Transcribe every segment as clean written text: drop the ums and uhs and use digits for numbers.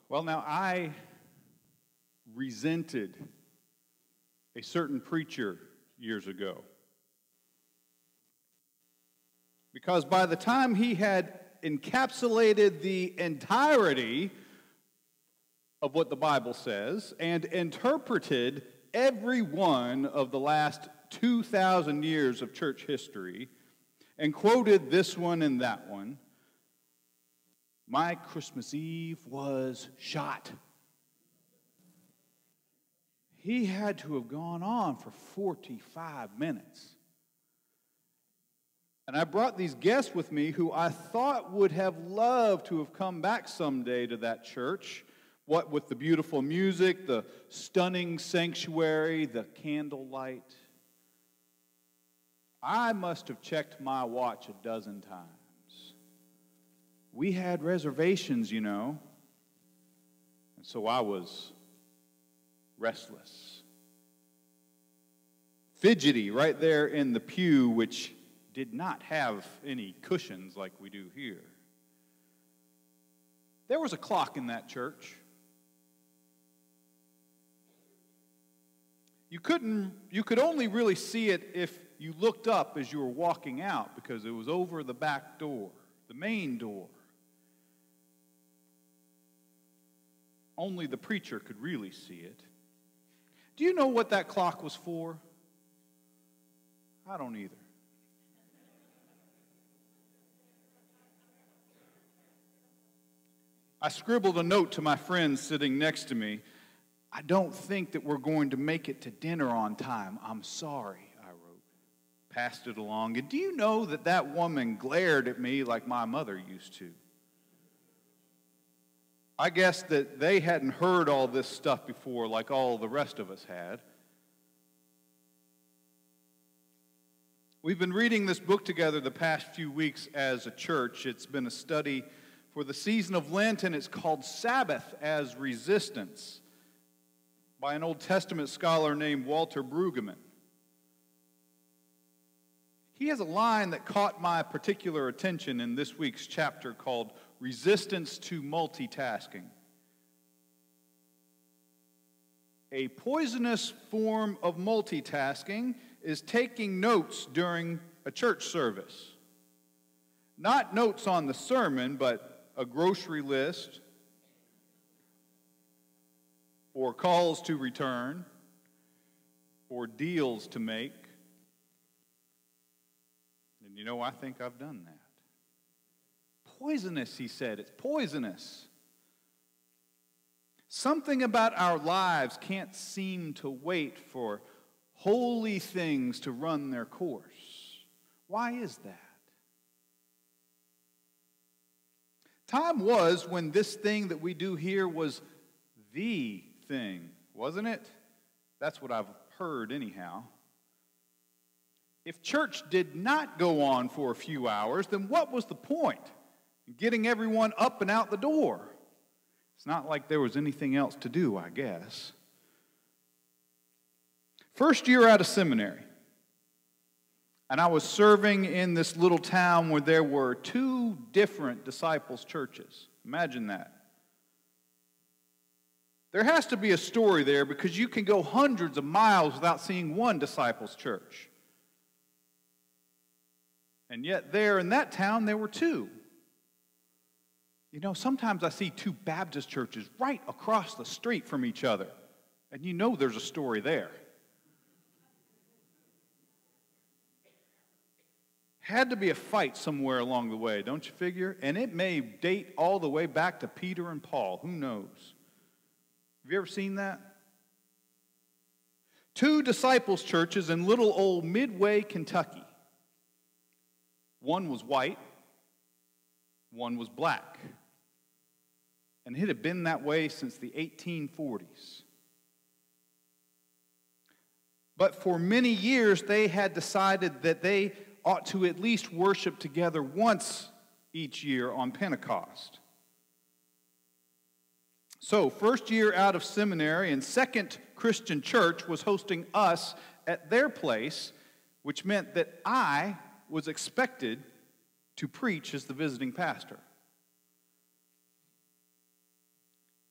Well, now I resented a certain preacher years ago because by the time he had encapsulated the entirety of what the Bible says and interpreted every one of the last 2,000 years of church history and quoted this one and that one, my Christmas Eve was shot. He had to have gone on for 45 minutes. And I brought these guests with me who I thought would have loved to have come back someday to that church. What with the beautiful music, the stunning sanctuary, the candlelight. I must have checked my watch a dozen times. We had reservations, you know. And so I was restless. Fidgety right there in the pew, which did not have any cushions like we do here. There was a clock in that church. You could only really see it if you looked up as you were walking out because it was over the back door, the main door. Only the preacher could really see it. Do you know what that clock was for? I don't either. I scribbled a note to my friend sitting next to me. I don't think that we're going to make it to dinner on time. I'm sorry, I wrote. Passed it along. And do you know that that woman glared at me like my mother used to? I guess that they hadn't heard all this stuff before like all the rest of us had. We've been reading this book together the past few weeks as a church. It's been a study for the season of Lent, and it's called Sabbath as Resistance by an Old Testament scholar named Walter Brueggemann. He has a line that caught my particular attention in this week's chapter called Resistance to Multitasking. A poisonous form of multitasking is taking notes during a church service. Not notes on the sermon, but a grocery list, or calls to return, or deals to make. And you know, I think I've done that. Poisonous, he said. It's poisonous. Something about our lives can't seem to wait for holy things to run their course. Why is that? Time was when this thing that we do here was the thing, wasn't it? That's what I've heard anyhow. If church did not go on for a few hours, then what was the point in getting everyone up and out the door? It's not like there was anything else to do, I guess. First year out of seminary, and I was serving in this little town where there were 2 different disciples' churches. Imagine that. There has to be a story there because you can go hundreds of miles without seeing one disciples' church. And yet there in that town there were 2. You know, sometimes I see 2 Baptist churches right across the street from each other. And you know there's a story there. Had to be a fight somewhere along the way, don't you figure? And it may date all the way back to Peter and Paul. Who knows? Have you ever seen that? 2 disciples' churches in little old Midway, Kentucky. One was white, one was black. And it had been that way since the 1840s. But for many years, they had decided that they ought to at least worship together once each year on Pentecost. So, first year out of seminary and Second Christian Church was hosting us at their place, which meant that I was expected to preach as the visiting pastor.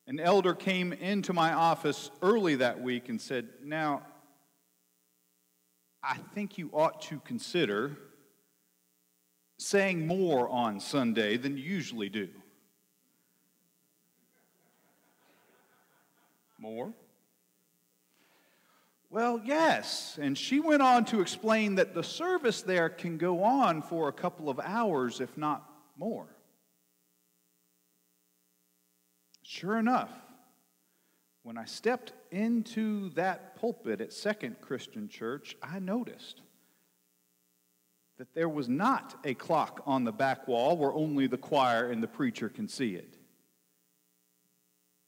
An elder came into my office early that week and said, "Now, I think you ought to consider saying more on Sunday than you usually do." More? Well, yes. And she went on to explain that the service there can go on for a couple of hours, if not more. Sure enough, when I stepped into that pulpit at Second Christian Church, I noticed that there was not a clock on the back wall where only the choir and the preacher can see it.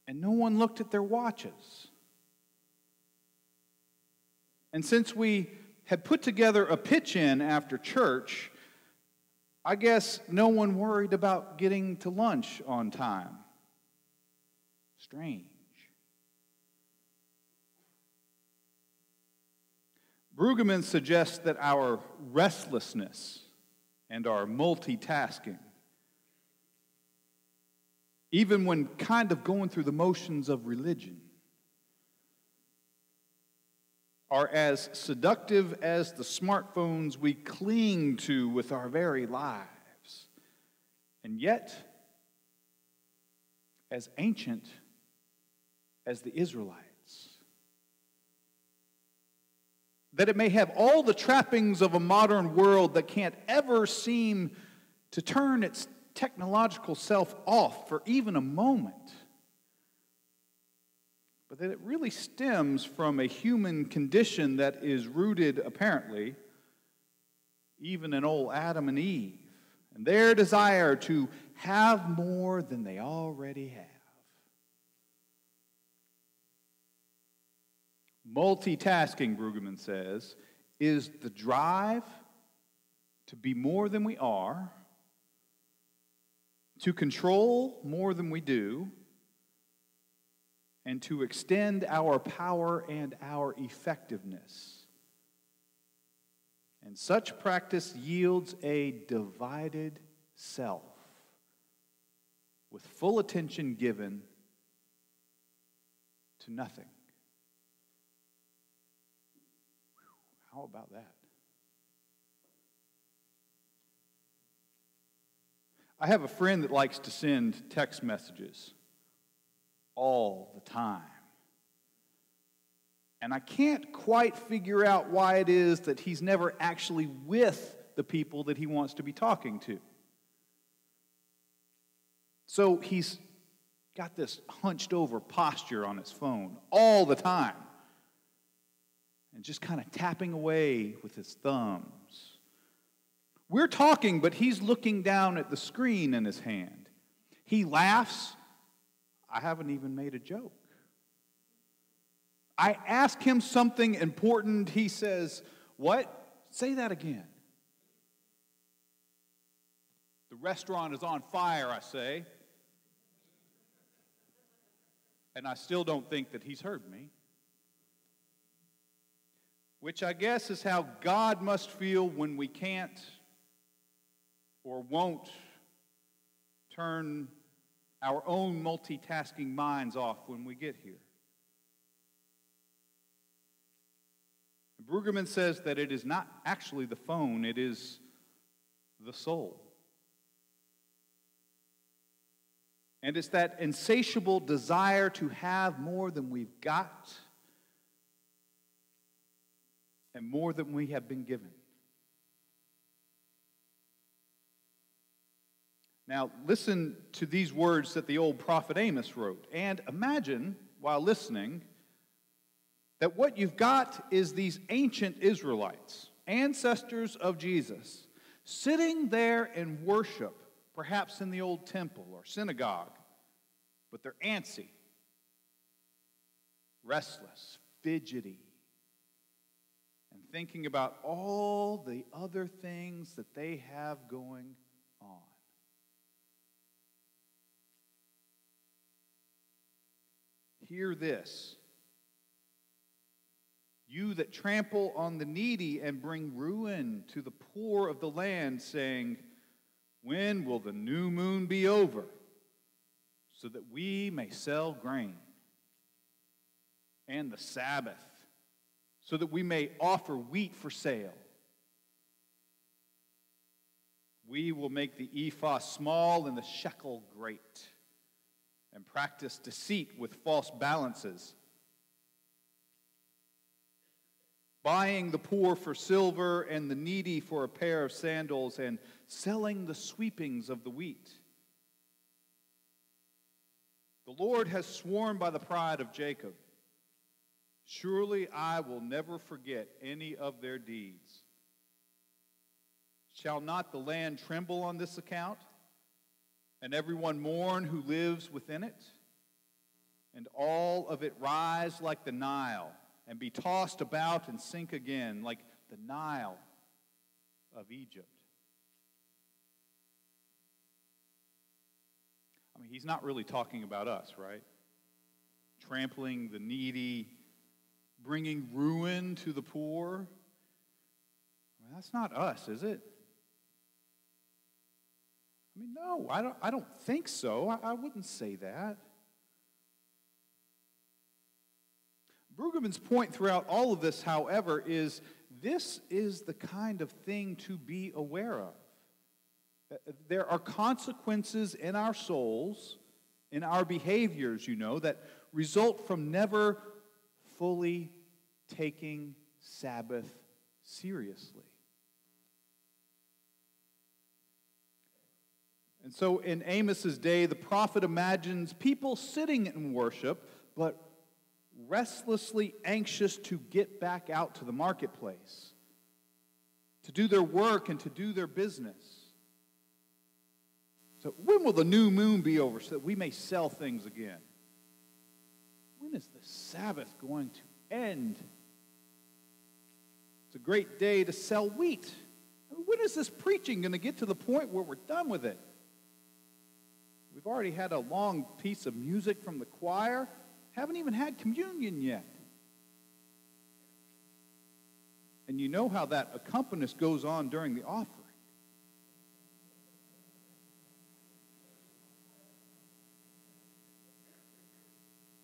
And no one looked at their watches. And since we had put together a pitch-in after church, I guess no one worried about getting to lunch on time. Strange. Brueggemann suggests that our restlessness and our multitasking, even when kind of going through the motions of religion, are as seductive as the smartphones we cling to with our very lives, and yet as ancient as the Israelites. That it may have all the trappings of a modern world that can't ever seem to turn its technological self off for even a moment, but that it really stems from a human condition that is rooted, apparently, even in old Adam and Eve, and their desire to have more than they already have. Multitasking, Brueggemann says, is the drive to be more than we are, to control more than we do, and to extend our power and our effectiveness. And such practice yields a divided self with full attention given to nothing. How about that? I have a friend that likes to send text messages all the time. And I can't quite figure out why it is that he's never actually with the people that he wants to be talking to. So he's got this hunched over posture on his phone all the time, and just kind of tapping away with his thumbs. We're talking, but he's looking down at the screen in his hand. He laughs. I haven't even made a joke. I ask him something important. He says, "What? Say that again." The restaurant is on fire, I say. And I still don't think that he's heard me. Which I guess is how God must feel when we can't or won't turn our own multitasking minds off when we get here. Brueggemann says that it is not actually the phone, it is the soul. And it's that insatiable desire to have more than we've got and more than we have been given. Now, listen to these words that the old prophet Amos wrote, and imagine, while listening, that what you've got is these ancient Israelites, ancestors of Jesus, sitting there in worship, perhaps in the old temple or synagogue, but they're antsy, restless, fidgety, and thinking about all the other things that they have going on. Hear this. You that trample on the needy and bring ruin to the poor of the land, saying, "When will the new moon be over?" so that we may sell grain, and the Sabbath, so that we may offer wheat for sale. We will make the ephah small and the shekel great, and practice deceit with false balances, buying the poor for silver and the needy for a pair of sandals, and selling the sweepings of the wheat. The Lord has sworn by the pride of Jacob, surely I will never forget any of their deeds. Shall not the land tremble on this account, and everyone mourn who lives within it? And all of it rise like the Nile, and be tossed about and sink again, like the Nile of Egypt. I mean, he's not really talking about us, right? Trampling the needy, bringing ruin to the poor. I mean, that's not us, is it? I mean, no, I don't think so. I wouldn't say that. Brueggemann's point throughout all of this, however, is this is the kind of thing to be aware of. There are consequences in our souls, in our behaviors, that result from never fully taking Sabbath seriously. And so in Amos's day, the prophet imagines people sitting in worship, but restlessly anxious to get back out to the marketplace, to do their work and to do their business. So when will the new moon be over so that we may sell things again? When is the Sabbath going to end? It's a great day to sell wheat. I mean, when is this preaching going to get to the point where we're done with it? We've already had a long piece of music from the choir. Haven't even had communion yet. And you know how that accompanist goes on during the offering.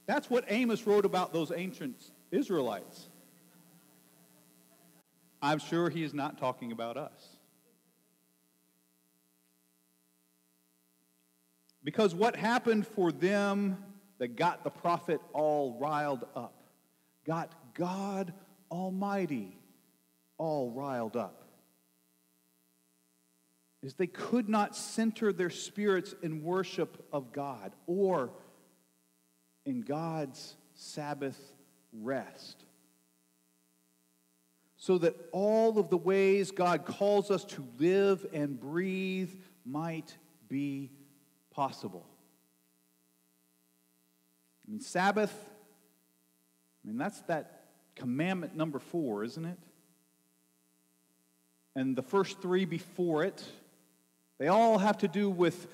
That's what Amos wrote about those ancient Israelites. I'm sure he is not talking about us. Because what happened for them that got the prophet all riled up, got God Almighty all riled up, is they could not center their spirits in worship of God or in God's Sabbath rest, so that all of the ways God calls us to live and breathe might be possible. I mean, Sabbath, that's that commandment number 4, isn't it? And the first 3 before it, they all have to do with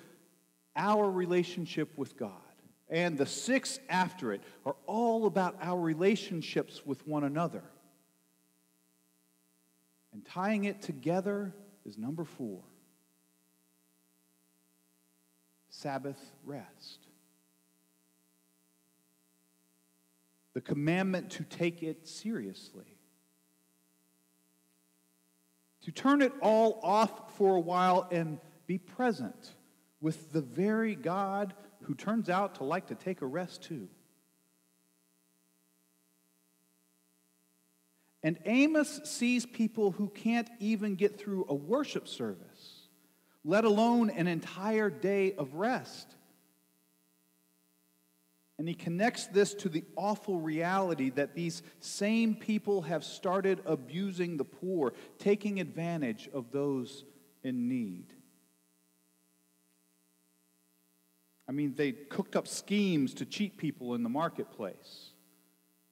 our relationship with God. And the 6 after it are all about our relationships with one another. And tying it together is number 4. Sabbath rest. The commandment to take it seriously. To turn it all off for a while and be present with the very God who turns out to like to take a rest too. And Amos sees people who can't even get through a worship service, let alone an entire day of rest. And he connects this to the awful reality that these same people have started abusing the poor, taking advantage of those in need. They cooked up schemes to cheat people in the marketplace.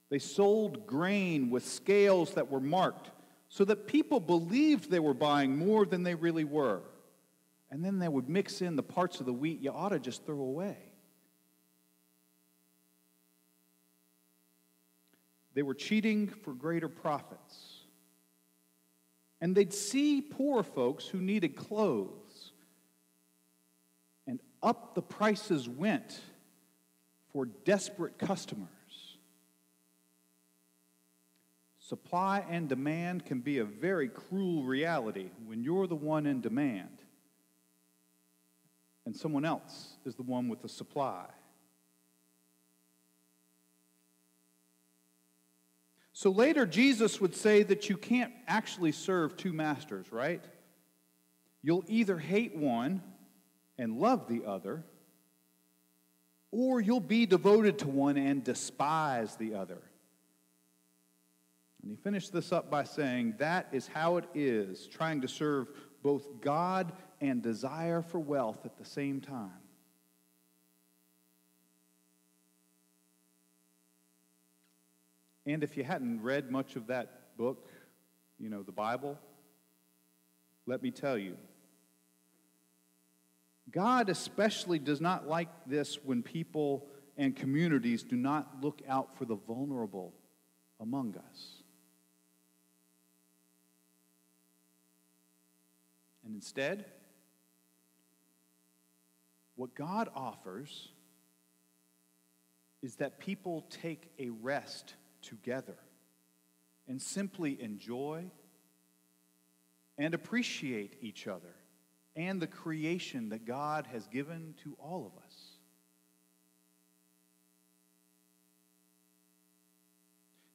They sold grain with scales that were marked so that people believed they were buying more than they really were. And then they would mix in the parts of the wheat you ought to just throw away. They were cheating for greater profits. And they'd see poor folks who needed clothes, and up the prices went for desperate customers. Supply and demand can be a very cruel reality when you're the one in demand and someone else is the one with the supply. So later, Jesus would say that you can't actually serve two masters, right? You'll either hate one and love the other, or you'll be devoted to one and despise the other. And he finished this up by saying, that is how it is, trying to serve both God and desire for wealth at the same time. And if you hadn't read much of that book, the Bible, let me tell you, God especially does not like this when people and communities do not look out for the vulnerable among us. And instead, what God offers is that people take a rest together and simply enjoy and appreciate each other and the creation that God has given to all of us.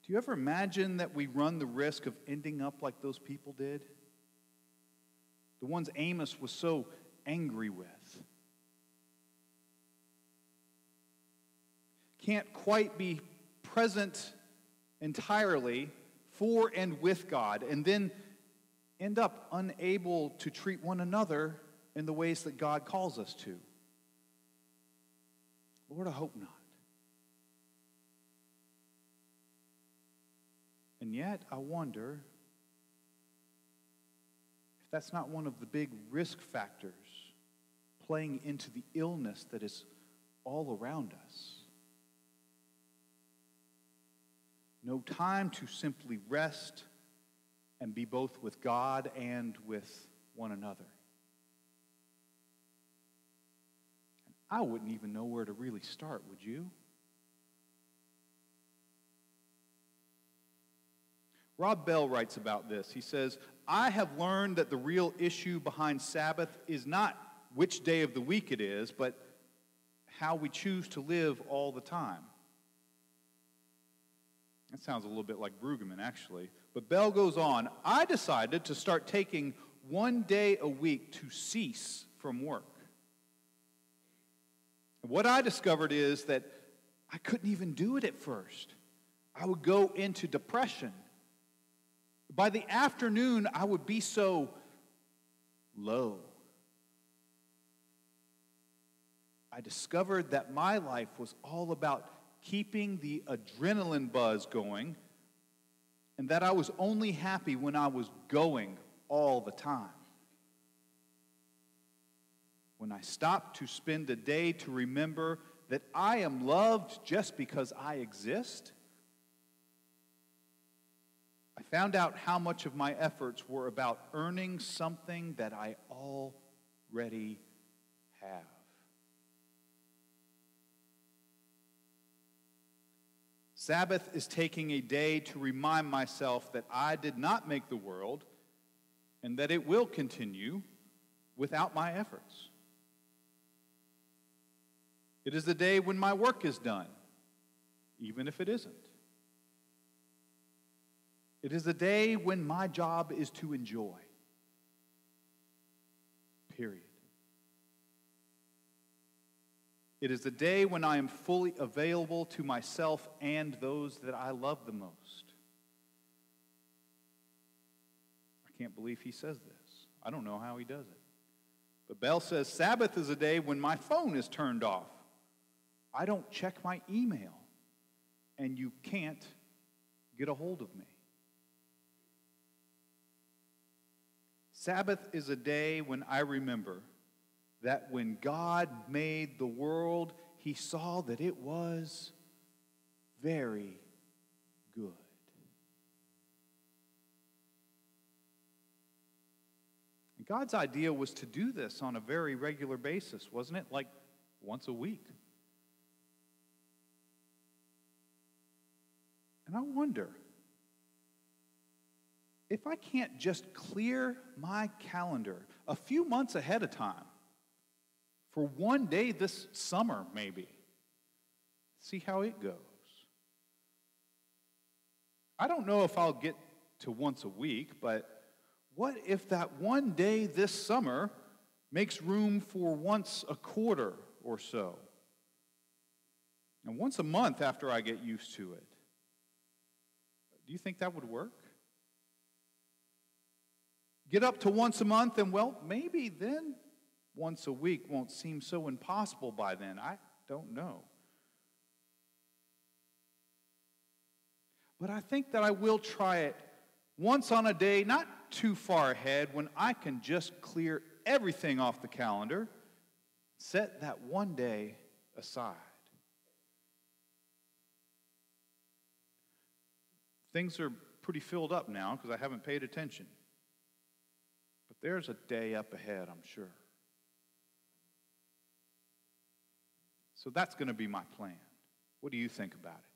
Do you ever imagine that we run the risk of ending up like those people did? The ones Amos was so angry with. Can't quite be present entirely for and with God, and then end up unable to treat one another in the ways that God calls us to. Lord, I hope not. And yet, I wonder if that's not one of the big risk factors playing into the illness that is all around us. No time to simply rest and be both with God and with one another. I wouldn't even know where to really start, would you? Rob Bell writes about this. He says, I have learned that the real issue behind Sabbath is not which day of the week it is, but how we choose to live all the time. That sounds a little bit like Brueggemann, actually. But Bell goes on, I decided to start taking one day a week to cease from work. And what I discovered is that I couldn't even do it at first. I would go into depression. By the afternoon, I would be so low. I discovered that my life was all about keeping the adrenaline buzz going, and that I was only happy when I was going all the time. When I stopped to spend a day to remember that I am loved just because I exist, I found out how much of my efforts were about earning something that I already have. Sabbath is taking a day to remind myself that I did not make the world and that it will continue without my efforts. It is the day when my work is done, even if it isn't. It is the day when my job is to enjoy. Period. It is the day when I am fully available to myself and those that I love the most. I can't believe he says this. I don't know how he does it. But Bell says, Sabbath is a day when my phone is turned off. I don't check my email, and you can't get a hold of me. Sabbath is a day when I remember that when God made the world, he saw that it was very good. And God's idea was to do this on a very regular basis, wasn't it? Like once a week. And I wonder, if I can't just clear my calendar a few months ahead of time, for one day this summer maybe, see how it goes. I don't know if I'll get to once a week, but what if that one day this summer makes room for once a quarter or so? And once a month after I get used to it. Do you think that would work? Get up to once a month and, well, maybe then once a week won't seem so impossible by then. I don't know. But I think that I will try it once on a day, not too far ahead, when I can just clear everything off the calendar, set that one day aside. Things are pretty filled up now because I haven't paid attention. But there's a day up ahead, I'm sure. So that's going to be my plan. What do you think about it?